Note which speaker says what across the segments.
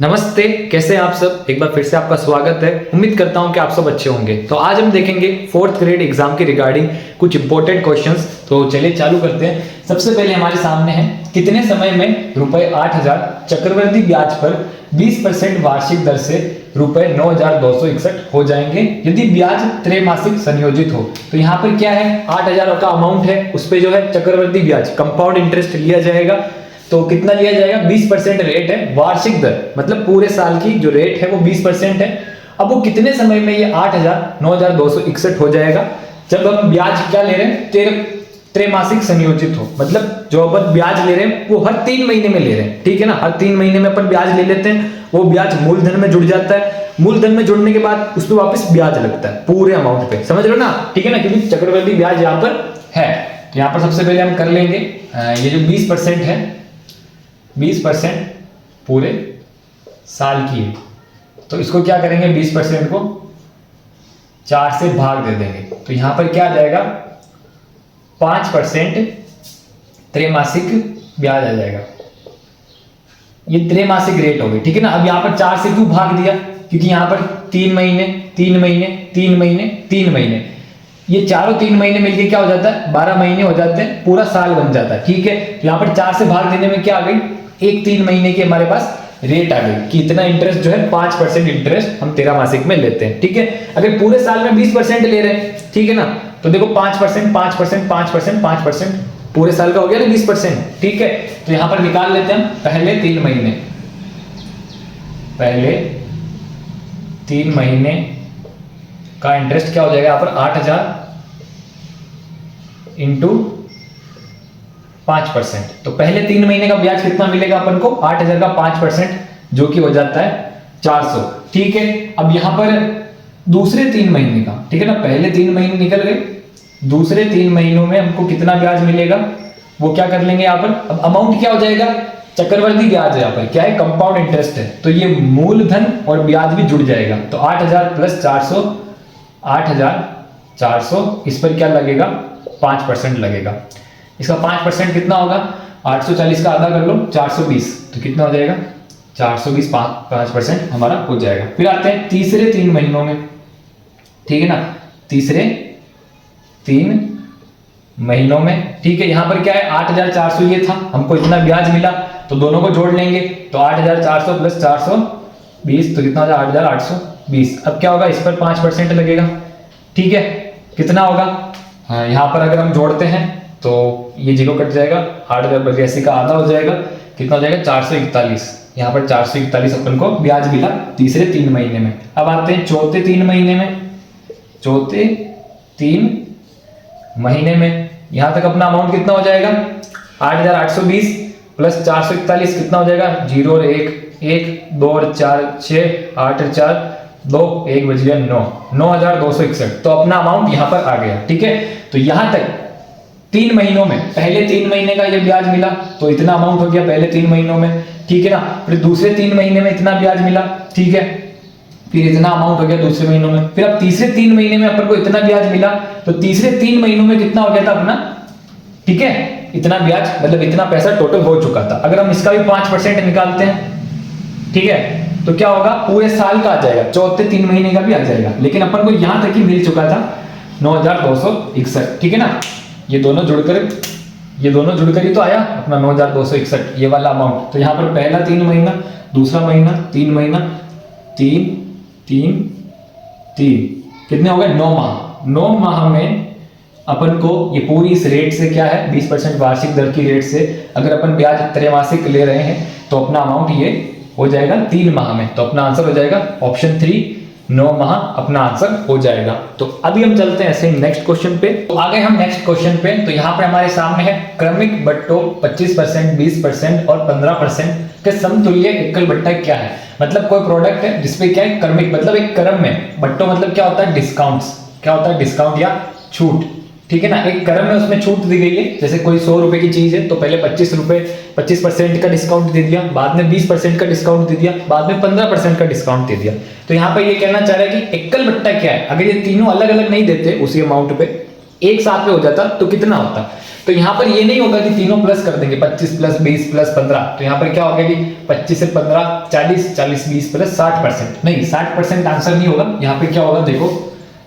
Speaker 1: नमस्ते, कैसे हैं आप सब। एक बार फिर से आपका स्वागत है। उम्मीद करता हूं कि आप सब अच्छे होंगे। तो आज हम देखेंगे फोर्थ ग्रेड एग्जाम के रिगार्डिंग कुछ इंपॉर्टेंट क्वेश्चंस। तो चलिए चालू करते हैं। सबसे पहले हमारे सामने है, कितने समय में रुपए 8,000 चक्रवृद्धि ब्याज पर 20% वार्षिक दर से रुपए 9,261 हो जाएंगे यदि ब्याज त्रैमासिक संयोजित हो। तो यहाँ पर क्या है, 8,000 का अमाउंट है, उस पर जो है चक्रवृद्धि ब्याज कंपाउंड इंटरेस्ट लिया जाएगा। तो कितना लिया जाएगा, 20% रेट है। वार्षिक दर मतलब पूरे साल की जो रेट है वो 20% है। अब वो कितने समय में ये 8,000 9,261 हो जाएगा, जब हम ब्याज क्या ले रहे हैं, त्रैमासिक संयोजित हो। मतलब जो अपन ब्याज ले रहे हैं वो हर 3 महीने में ले रहे हैं, ठीक है ना। हर 3 महीने में अपन ब्याज ले लेते हैं, वो ब्याज मूलधन में जुड़ जाता है। मूलधन में जुड़ने के बाद उस पर वापस ब्याज लगता है पूरे अमाउंट पे, समझ लो ना, ठीक है ना, क्योंकि चक्रवृद्धि ब्याज यहाँ पर है। तो यहाँ पर सबसे पहले हम कर लेंगे ये जो 20% है, 20% पूरे साल की है। तो इसको क्या करेंगे, 20% को 4 से भाग दे देंगे। तो यहां पर क्या आ जाएगा, 5% त्रैमासिक ब्याज आ जाएगा। ये त्रैमासिक रेट हो गई, ठीक है ना। अब यहां पर 4 से क्यों भाग दिया, क्योंकि यहां पर 3 महीने 3 महीने 3 महीने 3 महीने, ये चारों 3 महीने मिलके क्या हो जाता है, 12 महीने हो जाते हैं, पूरा साल बन जाता है, ठीक है। तो यहां पर 4 से भाग देने में क्या आ गई, एक 3 महीने की हमारे पास रेट आ गई कि इतना इंटरेस्ट जो है 5% इंटरेस्ट हम त्रैमासिक में लेते हैं, ठीक है। अगर पूरे साल में 20% ले रहे हैं, ठीक है ना, तो देखो 5% 5% 5% 5% पूरे साल का हो गया ना 20%, ठीक है। तो यहां पर निकाल लेते हैं पहले 3 महीने का इंटरेस्ट क्या हो जाएगा, यहाँ पर 8,000 इंटू 5%। तो पहले 3 महीने का ब्याज कितना मिलेगा अपन को, 8,000 का 5%, जो कि हो जाता है 400, ठीक है। अब यहां पर दूसरे 3 महीने का, ठीक है ना, पहले 3 महीने निकल गए, दूसरे 3 महीनों में हमको कितना ब्याज मिलेगा वो क्या कर लेंगे यहाँ पर। अब अमाउंट क्या हो जाएगा, चक्रवृद्धि ब्याज है, यहाँ पर क्या है, कंपाउंड इंटरेस्ट है, तो ये मूलधन और ब्याज भी जुड़ जाएगा। तो 8,000 प्लस 400, 8,400, इस पर क्या लगेगा, 5% लगेगा। इसका 5% कितना होगा, 840 का आधा कर लो, 420, तो कितना हो जाएगा, 420 5% हमारा हो जाएगा। फिर आते हैं तीसरे 3 महीनों में, ठीक है ना, तीसरे 3 महीनों में, ठीक है। यहां पर क्या है, 8,400 ये था, हमको इतना ब्याज मिला, तो दोनों को जोड़ लेंगे। तो 8,400 प्लस 420, तो कितना हो जाएगा, 8,820। अब क्या होगा, इस पर 5% लगेगा, ठीक है। कितना होगा, हाँ, यहां पर अगर हम जोड़ते हैं तो ये 0 कट जाएगा, 8,082 का आधा हो जाएगा, कितना हो जाएगा, 441। यहाँ पर 441 अपन को ब्याज मिला तीसरे 3 महीने में। अब आते हैं चौथे 3 महीने में, चौथे 3 महीने में यहां तक अपना अमाउंट कितना हो जाएगा, 8,820 प्लस 441 कितना हो जाएगा, 0 और 1 1 2 और 4 6 8 और 4 2 1 बज गया 9, 9,261। तो अपना अमाउंट यहां पर आ गया, ठीक है। तो यहां तक 3 महीनों में, पहले 3 महीने का ये ब्याज मिला, तो इतना अमाउंट हो गया पहले 3 महीनों में, ठीक है ना। फिर दूसरे 3 महीने में इतना ब्याज मिला, ठीक है, फिर इतना अमाउंट हो गया दूसरे महीनों में। फिर अब तीसरे 3 महीने में अपन को इतना ब्याज मिला, तो तीसरे 3 महीनों में कितना हो गया था अपना, ठीक है, इतना ब्याज मतलब इतना पैसा टोटल हो चुका था। अगर हम इसका भी 5% निकालते हैं, ठीक है, तो क्या होगा, पूरे साल का आ जाएगा, चौथे 3 महीने का भी आ जाएगा, लेकिन अपन को यहां तक ही मिल चुका था 9,261, ठीक है ना। ये दोनों जुड़कर ही तो आया अपना 9,261 ये वाला अमाउंट। तो यहाँ पर पहला 3 महीना, दूसरा महीना, 3 महीना, 3 3 3, कितने हो गए, 9 माह। 9 माह में अपन को ये पूरी इस रेट से क्या है, 20% वार्षिक दर की रेट से अगर अपन ब्याज त्रैमासिक ले रहे हैं, तो अपना अमाउंट ये हो जाएगा 3 माह में। तो अपना आंसर हो जाएगा ऑप्शन 3, 9 माह अपना आंसर हो जाएगा। तो अभी हम चलते हैं ऐसे नेक्स्ट क्वेश्चन पे। तो आ गए हम नेक्स्ट क्वेश्चन पे। तो यहाँ पे हमारे सामने है क्रमिक बट्टों 25%, 20% और 15% के समतुल्य एकल बट्टा क्या है। मतलब कोई प्रोडक्ट है जिसपे क्या है, क्रमिक मतलब एक क्रम में, बट्टों मतलब क्या होता है, डिस्काउंट्स, क्या होता है, डिस्काउंट या छूट, ठीक है ना। एक क्रम में उसमें छूट दी गई है, जैसे कोई 100 रुपए की चीज है तो पहले 25 रुपए 25% का डिस्काउंट दे दिया, बाद में 20% का डिस्काउंट दे दिया, बाद में 15% का डिस्काउंट दे दिया। तो यहाँ पे ये कहना चाह रहा है कि एकल बट्टा क्या है। अगर ये तीनों अलग अलग नहीं देते उसी अमाउंट पे, एक साथ में हो जाता तो कितना होता। तो यहाँ पर ये नहीं होगा कि तीनों प्लस कर देंगे 25 प्लस 20 प्लस 15, तो यहाँ पर क्या होगा कि 25 से 15 40, 40 20 प्लस 60%, नहीं 60% आंसर नहीं होगा। यहाँ पे क्या होगा देखो,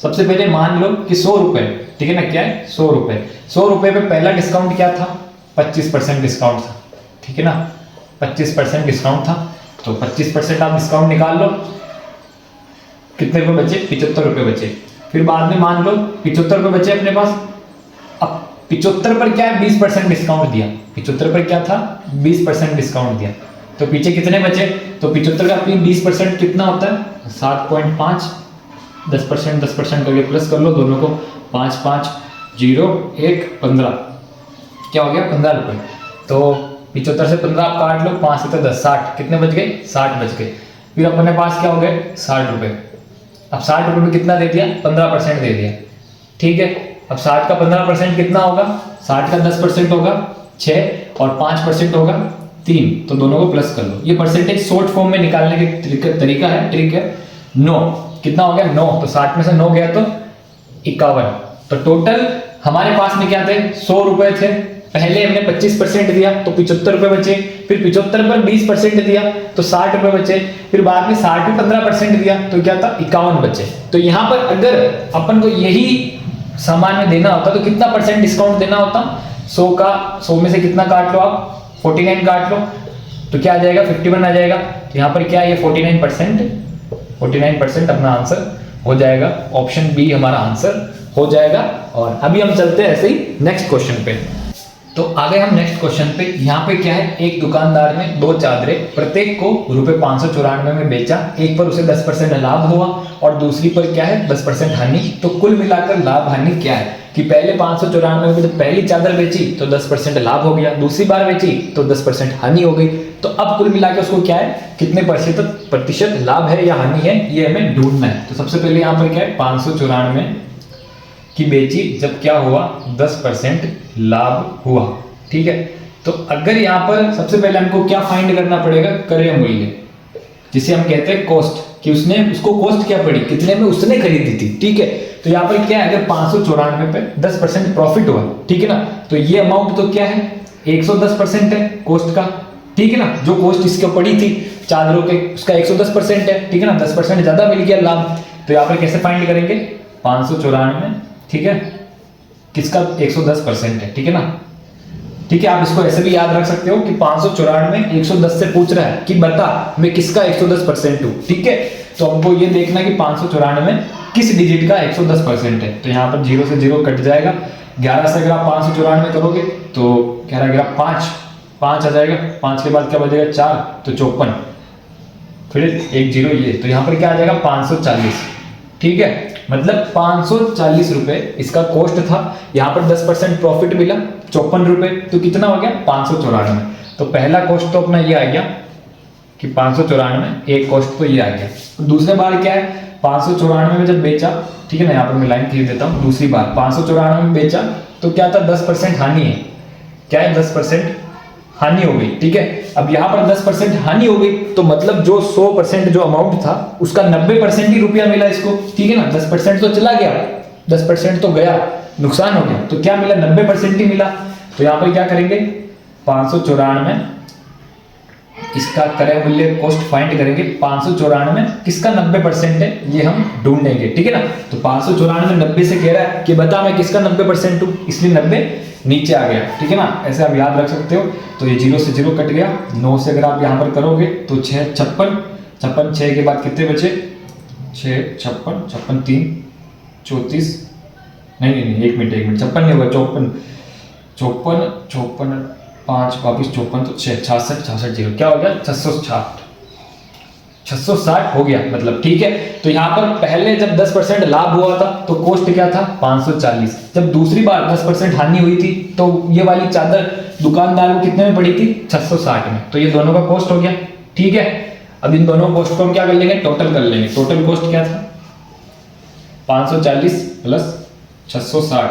Speaker 1: सबसे पहले मान लो कि 100 रुपए, ठीक है ना, क्या है 100 रुपए, 100 रुपए पे पहला डिस्काउंट क्या था 25% डिस्काउंट था, ठीक है ना, 25% डिस्काउंट था। तो 25% आप डिस्काउंट निकाल लो, कितने रुपए बचे 75 रुपए बचे। फिर बाद में मान लो 75 रुपए बचे अपने पास, अब 75 पर क्या है 20% डिस्काउंट दिया, 75 पर क्या था 20% डिस्काउंट दिया, तो पीछे कितने बचे, तो 75 का 20% कितना होता है 7.5, 10% करके प्लस कर लो दोनों को, 5 5 0 1 15, क्या हो गया 15 रुपए। तो 75 से 15 आप काट लो, 5 से 10 60, कितने बच गए 60 बच गए। फिर अपने पास क्या हो गए 60 रुपए। अब 60 रुपए में कितना दे दिया 15% दे दिया, ठीक है। अब 60 का 15% कितना होगा, 60 का 10% होगा 6 और 5% होगा 3, तो दोनों को प्लस कर लो। ये परसेंटेज शॉर्ट फॉर्म में निकालने के तरीका है, ट्रिक है। 9 कितना हो गया 9, तो 60 में से 9 गया तो 51। तो टोटल हमारे पास में क्या थे 100 रुपए थे, पहले हमने 25% दिया तो 75 रुपए बचे, फिर 75 पर 20% दिया तो 60 रुपए बचे, फिर बाद में 60 पे 15% दिया तो क्या था 51 बचे। तो यहाँ पर अगर अपन को यही सामान में देना होता तो कितना परसेंट डिस्काउंट देना होता, 100 का 100 में से कितना काट लो आप 49 काट लो, तो क्या आ जाएगा 51 आ जाएगा। तो यहाँ पर क्या है ये 49% अपना आंसर हो जाएगा, ऑप्शन बी हमारा आंसर हो जाएगा। और अभी हम चलते हैं ऐसे ही नेक्स्ट क्वेश्चन पे। तो आगे हम नेक्स्ट क्वेश्चन पे, यहाँ पे क्या है एक दुकानदार ने 2 चादरें प्रत्येक को रुपए 594 में बेचा, एक पर उसे 10% लाभ हुआ और दूसरी पर क्या है 10% हानि। तो कुल मिलाकर लाभ हानि क्या है कि पहले 594 में जब पहली चादर बेची तो 10% लाभ हो गया, दूसरी बार बेची तो 10% हानि हो गई। तो अब कुल मिलाकर उसको क्या है कितने प्रतिशत लाभ है या हानि है ये हमें ढूंढना है। तो सबसे पहले यहाँ पर क्या है 594 की बेची जब क्या हुआ 10% लाभ हुआ, ठीक है। तो अगर यहाँ पर सबसे पहले हमको क्या फाइंड करना पड़ेगा क्रय मूल्य, जिसे हम कहते हैं कॉस्ट, कि उसको कॉस्ट क्या पड़ी कितने में उसने खरीदी थी, ठीक है। तो यहाँ पर क्या है अगर 594 पे 10% प्रॉफिट हुआ, ठीक है ना, तो ये अमाउंट तो क्या है 110% है कॉस्ट का, ठीक है ना। जो कॉस्ट इसके पड़ी थी चादरों के उसका 110% है, ठीक है ना, 10% ज्यादा मिल गया लाभ। तो यहाँ पर कैसे फाइंड करेंगे 594, ठीक है, किसका 110% है, ठीक है ना, ठीक है। आप इसको ऐसे भी याद रख सकते हो कि 594 110 से पूछ रहा है कि बता मैं किसका 110% हूं, ठीक है। तो हमको ये देखना है कि 594 किस डिजिट का 110% है। तो यहाँ पर 0 से 0 कट जाएगा, 11 से अगर आप 594 करोगे तो 11 5 आ जाएगा, 5 के बाद क्या बचेगा 4 तो 54, फिर एक 0 ये, तो यहाँ पर क्या आ जाएगा 540, ठीक है। मतलब 540 रुपए इसका कॉस्ट था, यहाँ पर 10% प्रॉफिट मिला 54 रुपए, तो कितना हो गया 594। तो पहला कॉस्ट तो अपना ये आ गया कि 594, एक कॉस्ट तो ये आ गया। तो दूसरे बार क्या है 594 में जब बेचा, ठीक है ना, यहाँ पर मैं लाइन खींच देता हूँ, दूसरी बार 594 में बेचा तो क्या था 10% हानि है, क्या है 10% हानि हो गई, ठीक है। अब यहाँ पर 10% हानि हो गई तो मतलब जो 100% जो अमाउंट था उसका 90% ही रुपया मिला इसको, ठीक है ना। 10% तो चला गया, 10% तो गया, नुकसान हो गया, तो क्या मिला 90% ही मिला। तो यहाँ पर क्या करेंगे 594 इसका क्रय मूल्य कॉस्ट फाइंड करेंगे, 594 किसका 90% है ये हम ढूंढेंगे, ठीक है ना। तो 594 90 से कह रहा है कि बता मैं किसका 90% हूँ, इसलिए 90 नीचे आ गया, ठीक है ना, ऐसे आप याद रख सकते हो। तो ये 0 से 0 कट गया, 9 से अगर आप यहाँ पर करोगे तो 6 56, 6 के बाद कितने बचे 6 56 3 34, नहीं 1 मिनट 56 नहीं होगा 54 5 वापिस 54 तो 6 66 0 क्या हो गया 660 हो गया मतलब, ठीक है। तो यहाँ पर पहले जब 10% लाभ हुआ था तो कॉस्ट क्या था 540, जब दूसरी बार 10% हानि हुई थी तो ये वाली चादर दुकानदार को कितने में पड़ी थी 660 में, तो ये दोनों का कॉस्ट हो गया, ठीक है। अब इन दोनों कॉस्ट को हम क्या कर लेंगे टोटल कर लेंगे। टोटल कॉस्ट क्या था 540 प्लस 660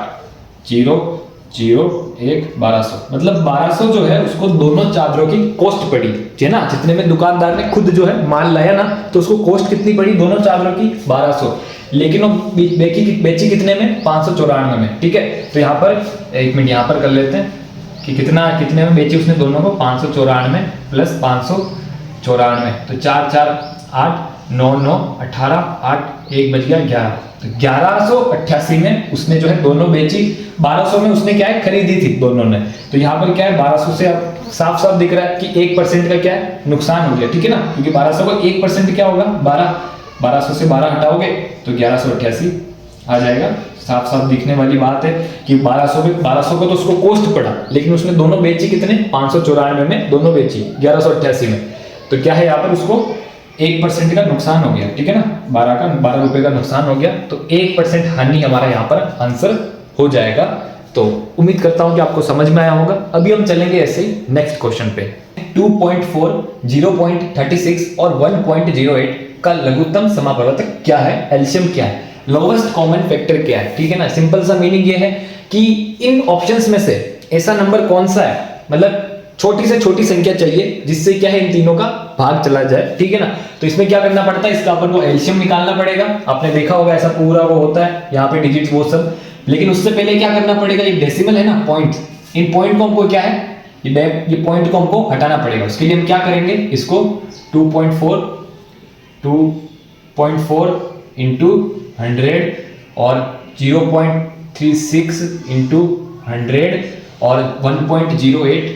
Speaker 1: 0 0 1 1200, मतलब 1200 जो है उसको दोनों चादरों की कॉस्ट पड़ी है ना, जितने में दुकानदार ने खुद जो है माल लाया ना तो उसको कॉस्ट कितनी पड़ी दोनों चादरों की 1200। लेकिन वो बेची कितने में, 594 में, ठीक है। तो यहाँ पर एक मिनट यहाँ पर कर लेते हैं कि कितने में बेची उसने दोनों को, 594 प्लस 594, तो 4 4 8 9 9 18 8 1 बच गया 11, तो 1188 में उसने जो है दोनों बेची। 1200 में उसने क्या है खरीदी थी दोनों ने, तो यहाँ पर क्या है 1200 से अब साफ साफ दिख रहा है कि 1% का क्या है नुकसान हो गया, ठीक है ना, क्योंकि 1200 को 1% क्या होगा 1200 से 12 हटाओगे तो 1188 आ जाएगा। साफ साफ दिखने वाली बात है कि 1200 को तो उसको कॉस्ट पड़ा, लेकिन उसने दोनों बेची कितने, 594 में दोनों बेची 1188 में, तो क्या है यहाँ पर उसको 1% का नुकसान हो गया, ठीक है ना, 12 रुपए का नुकसान हो गया, तो 1% हानि हमारा यहाँ पर आंसर हो जाएगा। तो उम्मीद करता हूं कि आपको समझ में आया होगा। अभी हम चलेंगे ऐसे ही नेक्स्ट क्वेश्चन पे। 2.4, 0.36 और 1.08 का लघुत्तम समापवर्तक क्या है, एलसीएम क्या है, लोवेस्ट कॉमन फैक्टर क्या है, ठीक है ना। सिंपल सा मीनिंग ये है कि इन ऑप्शंस में से ऐसा नंबर कौन सा है, मतलब छोटी से छोटी संख्या चाहिए जिससे क्या है इन तीनों का भाग चला जाए, ठीक है ना। तो इसमें क्या करना पड़ता है, इसका अपन को एलसीएम निकालना पड़ेगा। आपने देखा होगा ऐसा पूरा वो होता है यहाँ पे डिजिट्स वो सब, लेकिन उससे पहले क्या करना पड़ेगा, ये डेसिमल है ना पॉइंट, इन पॉइंट को हमको क्या है ये पॉइंट को हमको हटाना पड़ेगा। उसके लिए हम क्या करेंगे, इसको 2.4 इंटू 100 और 0.36 इंटू 100 और 1.08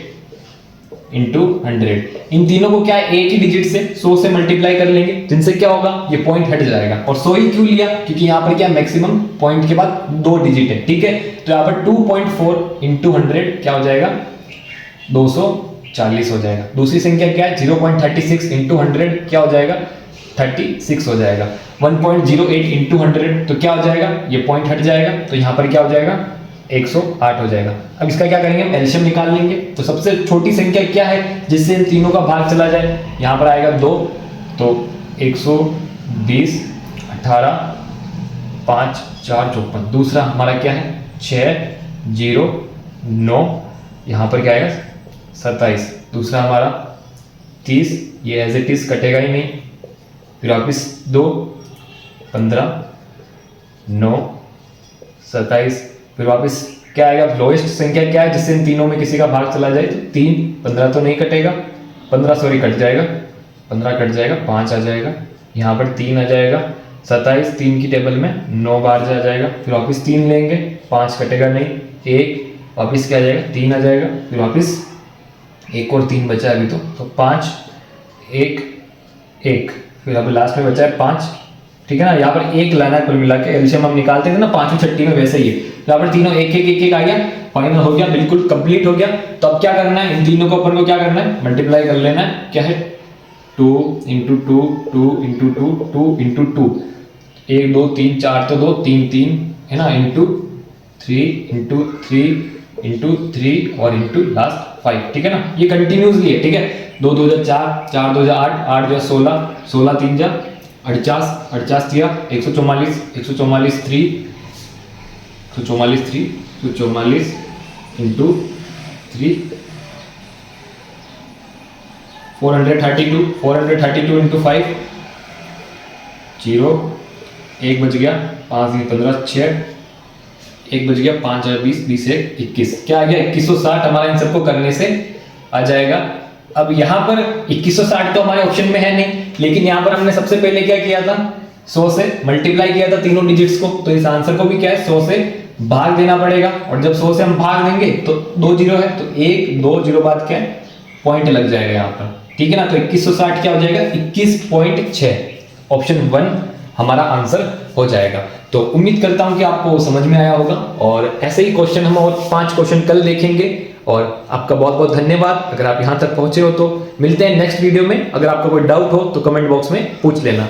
Speaker 1: इंटू 100, इन तीनों को क्या है एक ही डिजिट से 100 से मल्टीप्लाई कर लेंगे, जिनसे क्या होगा ये पॉइंट हट जाएगा। और 100 ही क्यों लिया, क्योंकि यहाँ पर क्या मैक्सिमम पॉइंट के बाद 2 डिजिट है, ठीक है। तो यहाँ पर 2.4 इंटू 100 क्या हो जाएगा 240 हो जाएगा। दूसरी संख्या क्या है 0.36 इंटू 100 क्या हो जाएगा 36 हो जाएगा। 1.08 इंटू 100 तो क्या हो जाएगा, ये पॉइंट हट जाएगा, तो यहाँ पर क्या हो जाएगा 108 हो जाएगा। अब इसका क्या करेंगे, हम एलसीएम निकाल लेंगे। तो सबसे छोटी संख्या क्या है जिससे इन तीनों का भाग चला जाए, यहाँ पर आएगा 2, तो 120 18 5 4 54। दूसरा हमारा क्या है 6 0 9, यहाँ पर क्या आएगा 27। दूसरा हमारा 30, ये एज इट इज कटेगा ही नहीं, फिर वापिस 2 15 9 27, फिर वापस क्या आएगा, लोएस्ट संख्या क्या है जिससे इन तीनों में किसी का भाग चला जाए, तो 3 15 तो नहीं कटेगा, 15 सॉरी कट जाएगा, 15 कट जाएगा, 5 आ जाएगा, यहाँ पर 3 आ जाएगा, 27 3 की टेबल में 9 बार आ जाएगा, फिर वापस 3 लेंगे, 5 कटेगा नहीं, 1 वापस क्या आ जाएगा 3 आ जाएगा, फिर वापस 1 और 3 बचा है अभी तो 5 1 1, फिर अभी लास्ट में बचा है 5, ठीक है ना। यहाँ पर 1 लाना है कुल मिला के, एलसीएम हम निकालते थे ना 5वीं छठी में, वैसे ही है। यहाँ पर तीनों 1 1 1 1 आ गया, फाइनल हो गया, बिल्कुल कंप्लीट हो गया। तो अब क्या करना है, इन तीनों को अपन को क्या करना है मल्टीप्लाई कर लेना है, क्या है 2 इंटू 2 2 इंटू 2 2 इंटू 2, 1 2 3 4 तो 2 3 3 है ना, इंटू 3 इंटू 3 इंटू 3 और इंटू लास्ट 5, ठीक है ना। ये कंटिन्यूसली है, ठीक है। 2 2 4 4 2 8 8 16 16 3 48 48 3 144 144 3 144 इंटू 3 432 इंटू 5 0 1 बच गया, 5 15 6 1 बच गया, 5 20 20 1 21, क्या आ गया 2160 हमारा इन सबको करने से आ जाएगा। अब यहाँ पर 2160 तो हमारे ऑप्शन में है नहीं, लेकिन यहाँ पर हमने सबसे पहले क्या किया था 100 से मल्टीप्लाई किया था तीनों डिजिट्स को, तो इस आंसर को भी क्या है 100 से भाग देना पड़ेगा। और जब 100 से हम भाग देंगे तो 2 जीरो है, तो 1 2 जीरो बाद क्या है पॉइंट लग जाएगा यहाँ पर, ठीक है ना। तो 2160 क्या हो जाएगा 21.6, ऑप्शन 1 हमारा आंसर हो जाएगा। तो उम्मीद करता हूं कि आपको समझ में आया होगा, और ऐसे ही क्वेश्चन हम और 5 क्वेश्चन कल देखेंगे। और आपका बहुत बहुत धन्यवाद अगर आप यहां तक पहुंचे हो। तो मिलते हैं नेक्स्ट वीडियो में। अगर आपका कोई डाउट हो तो कमेंट बॉक्स में पूछ लेना।